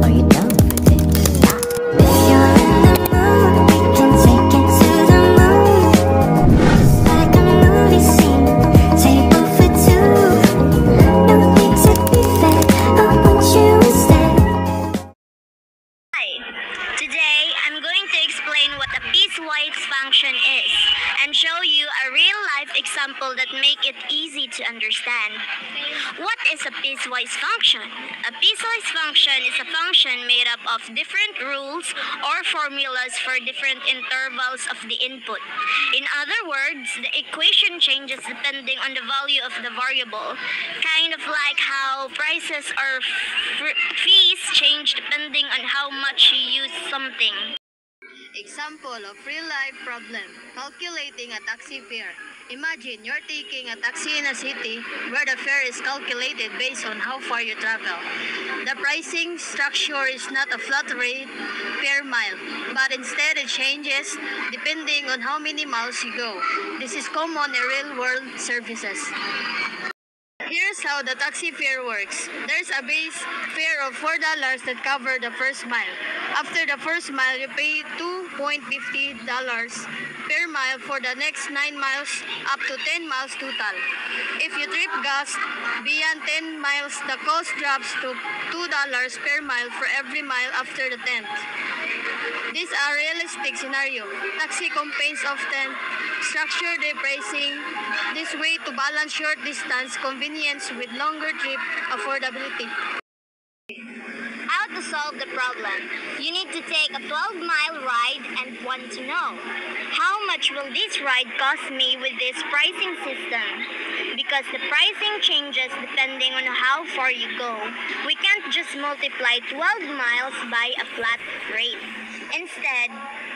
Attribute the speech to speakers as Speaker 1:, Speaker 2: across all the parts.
Speaker 1: Are you down for this? If you're in the mood, we can take it to the moon. Just like a movie scene, table for two. No need to be fair, I want you instead.
Speaker 2: Hi, today I'm going to explain what a piecewise function is and show you a real-life example that make it easy to understand. What is a piecewise function? A piecewise function is a function made up of different rules or formulas for different intervals of the input. In other words, the equation changes depending on the value of the variable, kind of like how prices or fees change depending on how much you use something.
Speaker 3: Example of real-life problem, calculating a taxi fare. Imagine you're taking a taxi in a city where the fare is calculated based on how far you travel. The pricing structure is not a flat rate per mile, but instead it changes depending on how many miles you go. This is common in real-world services. Here's how the taxi fare works. There's a base fare of $4 that covers the first mile. After the first mile, you pay $2.50 per mile for the next 9 miles up to 10 miles total. If you trip gas beyond 10 miles, the cost drops to $2 per mile for every mile after the 10th. This is a realistic scenario. Taxi companies often structure their pricing this way to balance short distance convenience with longer trip affordability.
Speaker 2: How to solve the problem? You need to take a 12-mile ride and want to know, how much will this ride cost me with this pricing system? Because the pricing changes depending on how far you go. We can't just multiply 12 miles by a flat rate. Instead,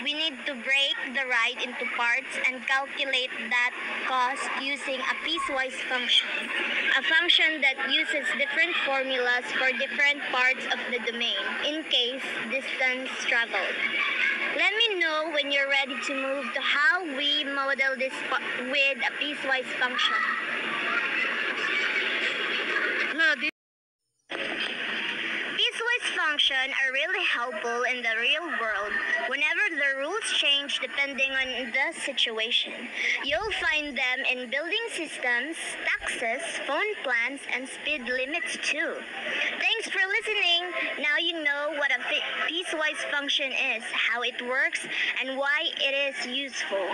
Speaker 2: we need to break the ride into parts and calculate that cost using a piecewise function, a function that uses different formulas for different parts of the domain, in case distance traveled. Let me know when you're ready to move to how we model this with a piecewise function. Piecewise functions are really helpful in the real world whenever the rules change depending on the situation. You'll find them in building systems, taxes, phone plans, and speed limits too. Thanks for listening. Now you know what a piecewise function is, how it works, and why it is useful.